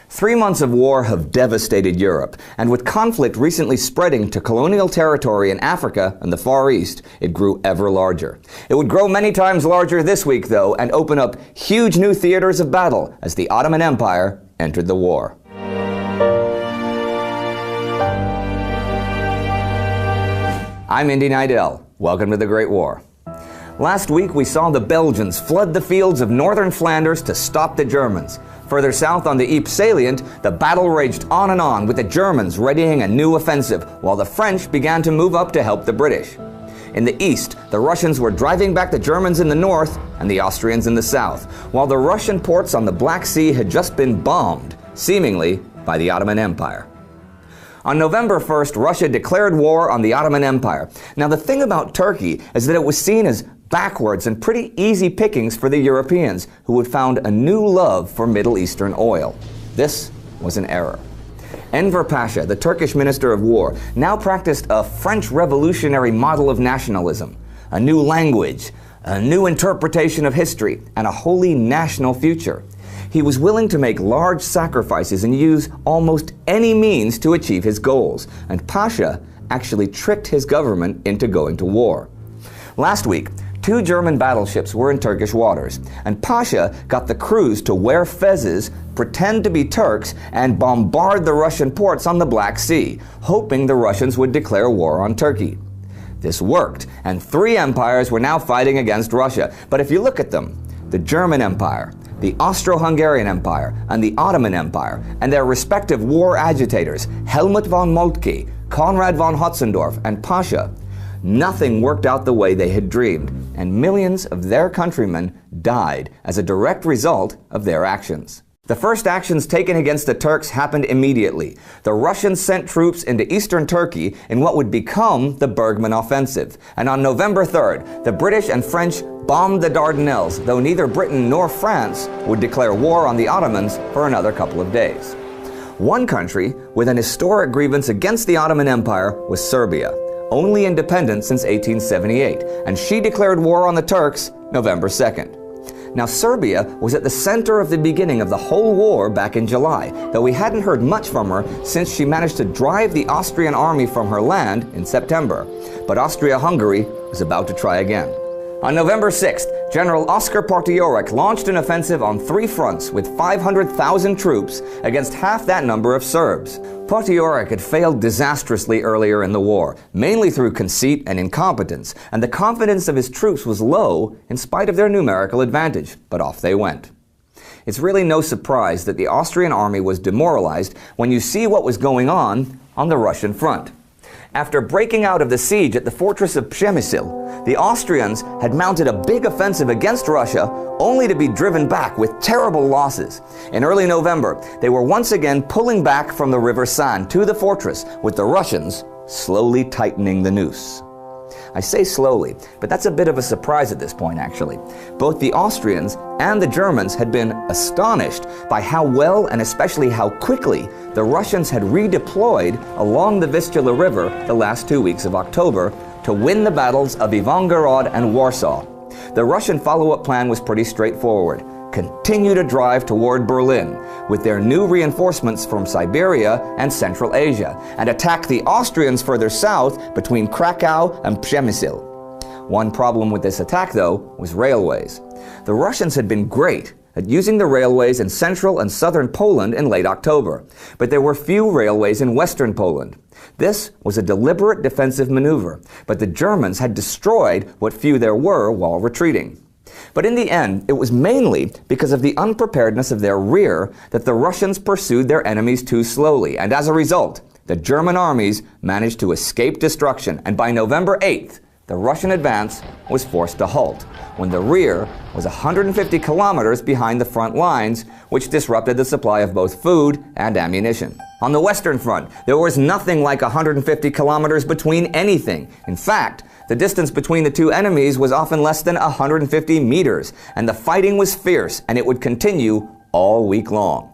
3 months of war have devastated Europe, and with conflict recently spreading to colonial territory in Africa and the Far East, it grew ever larger. It would grow many times larger this week, though, and open up huge new theaters of battle as the Ottoman Empire entered the war. I'm Indy Nidell. Welcome to the Great War. Last week we saw the Belgians flood the fields of northern Flanders to stop the Germans. Further south on the Ypres salient, the battle raged on and on, with the Germans readying a new offensive, while the French began to move up to help the British. In the east, the Russians were driving back the Germans in the north and the Austrians in the south, while the Russian ports on the Black Sea had just been bombed, seemingly by the Ottoman Empire. On November 1st, Russia declared war on the Ottoman Empire. Now, the thing about Turkey is that it was seen as backwards and pretty easy pickings for the Europeans, who had found a new love for Middle Eastern oil. This was an error. Enver Pasha, the Turkish Minister of War, now practiced a French revolutionary model of nationalism, a new language, a new interpretation of history, and a wholly national future. He was willing to make large sacrifices and use almost any means to achieve his goals, and Pasha actually tricked his government into going to war. Last week, 2 German battleships were in Turkish waters, and Pasha got the crews to wear fezzes, pretend to be Turks, and bombard the Russian ports on the Black Sea, hoping the Russians would declare war on Turkey. This worked, and 3 empires were now fighting against Russia. But if you look at them, the German Empire, the Austro-Hungarian Empire, and the Ottoman Empire, and their respective war agitators, Helmut von Moltke, Konrad von Hotzendorf, and Pasha, nothing worked out the way they had dreamed, and millions of their countrymen died as a direct result of their actions. The first actions taken against the Turks happened immediately. The Russians sent troops into eastern Turkey in what would become the Bergman Offensive. And on November 3rd, the British and French bombed the Dardanelles, though neither Britain nor France would declare war on the Ottomans for another couple of days. One country with an historic grievance against the Ottoman Empire was Serbia, only independent since 1878, and she declared war on the Turks November 2nd. Now, Serbia was at the center of the beginning of the whole war back in July, though we hadn't heard much from her since she managed to drive the Austrian army from her land in September. But Austria-Hungary was about to try again. On November 6th, General Oskar Potiorek launched an offensive on 3 fronts with 500,000 troops against half that number of Serbs. Potiorek had failed disastrously earlier in the war, mainly through conceit and incompetence, and the confidence of his troops was low in spite of their numerical advantage, but off they went. It's really no surprise that the Austrian army was demoralized when you see what was going on the Russian front. After breaking out of the siege at the fortress of Przemyśl, the Austrians had mounted a big offensive against Russia, only to be driven back with terrible losses. In early November, they were once again pulling back from the River San to the fortress, with the Russians slowly tightening the noose. I say slowly, but that's a bit of a surprise at this point, actually. Both the Austrians and the Germans had been astonished by how well and especially how quickly the Russians had redeployed along the Vistula River the last 2 weeks of October to win the battles of Ivangorod and Warsaw. The Russian follow-up plan was pretty straightforward. Continue to drive toward Berlin with their new reinforcements from Siberia and Central Asia, and attack the Austrians further south between Krakow and Przemyśl. One problem with this attack, though, was railways. The Russians had been great at using the railways in central and southern Poland in late October, but there were few railways in western Poland. This was a deliberate defensive maneuver, but the Germans had destroyed what few there were while retreating. But in the end, it was mainly because of the unpreparedness of their rear that the Russians pursued their enemies too slowly, and as a result, the German armies managed to escape destruction, and by November 8th, the Russian advance was forced to halt, when the rear was 150 kilometers behind the front lines, which disrupted the supply of both food and ammunition. On the Western Front, there was nothing like 150 kilometers between anything. In fact, the distance between the two enemies was often less than 150 meters, and the fighting was fierce, and it would continue all week long.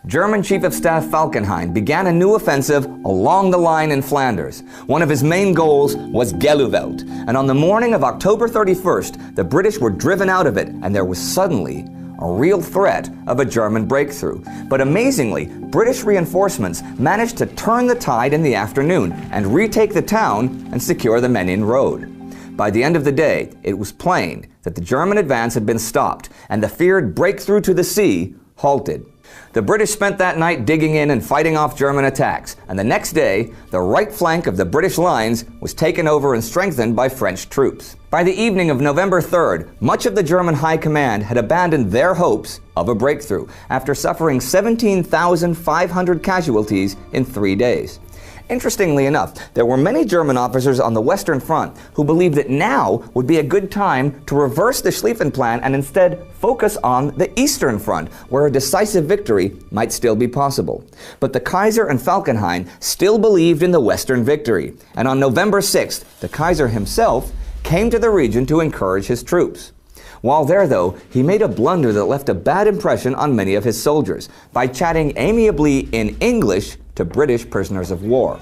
German Chief of Staff Falkenhayn began a new offensive along the line in Flanders. One of his main goals was Gelluveld, and on the morning of October 31st, the British were driven out of it, and there was suddenly a a real threat of a German breakthrough. But amazingly, British reinforcements managed to turn the tide in the afternoon and retake the town and secure the Menin Road. By the end of the day, it was plain that the German advance had been stopped and the feared breakthrough to the sea halted. The British spent that night digging in and fighting off German attacks, and the next day, the right flank of the British lines was taken over and strengthened by French troops. By the evening of November 3rd, much of the German High Command had abandoned their hopes of a breakthrough after suffering 17,500 casualties in 3 days. Interestingly enough, there were many German officers on the Western Front who believed that now would be a good time to reverse the Schlieffen Plan and instead focus on the Eastern Front, where a decisive victory might still be possible. But the Kaiser and Falkenhayn still believed in the Western victory, and on November 6th, the Kaiser himself came to the region to encourage his troops. While there, though, he made a blunder that left a bad impression on many of his soldiers by chatting amiably in English to British prisoners of war.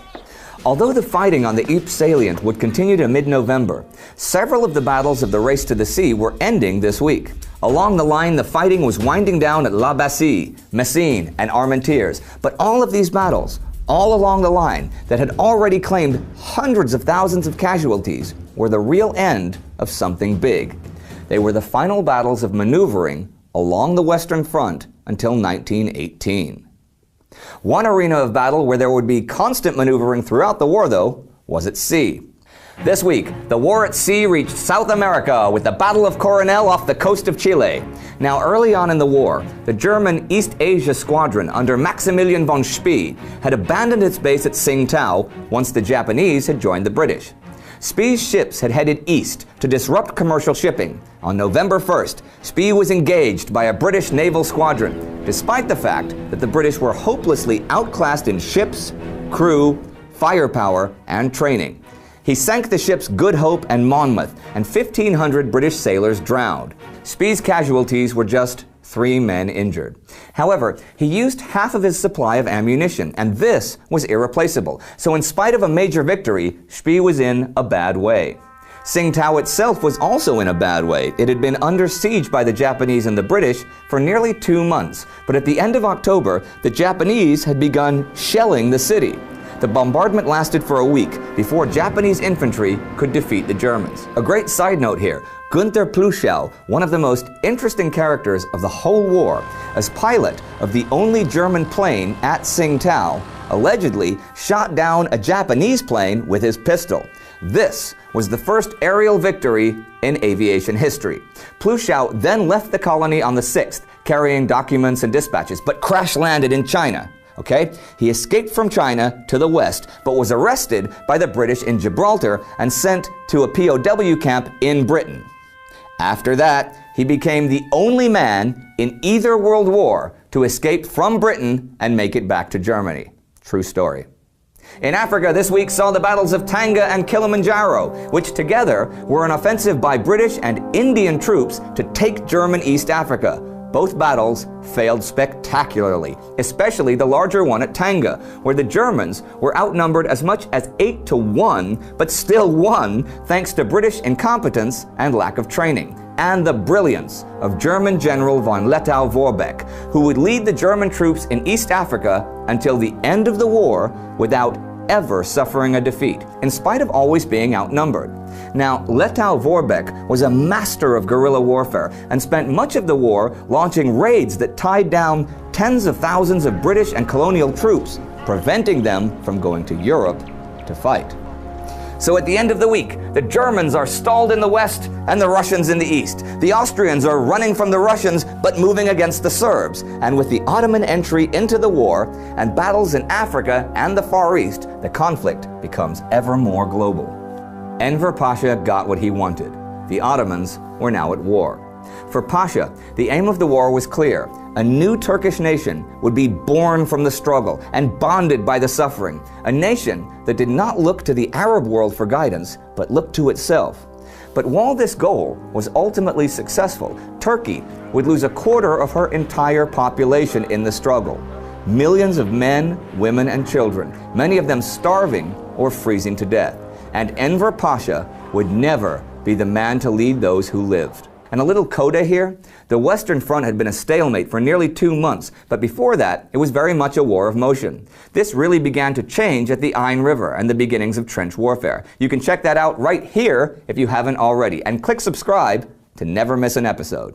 Although the fighting on the Ypres salient would continue to mid-November, several of the battles of the race to the sea were ending this week. Along the line, the fighting was winding down at La Bassée, Messines, and Armentières, but all of these battles, all along the line, that had already claimed hundreds of thousands of casualties, were the real end of something big. They were the final battles of maneuvering along the Western Front until 1918. One arena of battle where there would be constant maneuvering throughout the war, though, was at sea. This week, the war at sea reached South America with the Battle of Coronel off the coast of Chile. Now, early on in the war, the German East Asia Squadron under Maximilian von Spee had abandoned its base at Tsingtao once the Japanese had joined the British. Spee's ships had headed east to disrupt commercial shipping. On November 1st, Spee was engaged by a British naval squadron, despite the fact that the British were hopelessly outclassed in ships, crew, firepower, and training. He sank the ships Good Hope and Monmouth, and 1,500 British sailors drowned. Spee's casualties were just 3 men injured. However, he used half of his supply of ammunition, and this was irreplaceable. So in spite of a major victory, Spee was in a bad way. Tsingtao itself was also in a bad way. It had been under siege by the Japanese and the British for nearly 2 months, but at the end of October, the Japanese had begun shelling the city. The bombardment lasted for a week before Japanese infantry could defeat the Germans. A great side note here, Günther Pluschow, one of the most interesting characters of the whole war, as pilot of the only German plane at Tsingtao, allegedly shot down a Japanese plane with his pistol. This was the first aerial victory in aviation history. Pluschow then left the colony on the 6th, carrying documents and dispatches, but crash-landed in China. Okay? He escaped from China to the west, but was arrested by the British in Gibraltar and sent to a POW camp in Britain. After that, he became the only man in either world war to escape from Britain and make it back to Germany. True story. In Africa, this week saw the battles of Tanga and Kilimanjaro, which together were an offensive by British and Indian troops to take German East Africa. Both battles failed spectacularly, especially the larger one at Tanga, where the Germans were outnumbered as much as 8-1, but still won thanks to British incompetence and lack of training, and the brilliance of German General von Lettow-Vorbeck, who would lead the German troops in East Africa until the end of the war without ever suffering a defeat, in spite of always being outnumbered. Now, Lettow-Vorbeck was a master of guerrilla warfare and spent much of the war launching raids that tied down tens of thousands of British and colonial troops, preventing them from going to Europe to fight. So at the end of the week, the Germans are stalled in the west and the Russians in the east. The Austrians are running from the Russians but moving against the Serbs. And with the Ottoman entry into the war and battles in Africa and the Far East, the conflict becomes ever more global. Enver Pasha got what he wanted. The Ottomans were now at war. For Pasha, the aim of the war was clear. A new Turkish nation would be born from the struggle and bonded by the suffering. A nation that did not look to the Arab world for guidance, but looked to itself. But while this goal was ultimately successful, Turkey would lose a quarter of her entire population in the struggle. Millions of men, women, and children, many of them starving or freezing to death. And Enver Pasha would never be the man to lead those who lived. And a little coda here, the Western Front had been a stalemate for nearly 2 months, but before that, it was very much a war of motion. This really began to change at the Ain River and the beginnings of trench warfare. You can check that out right here if you haven't already, and click subscribe to never miss an episode.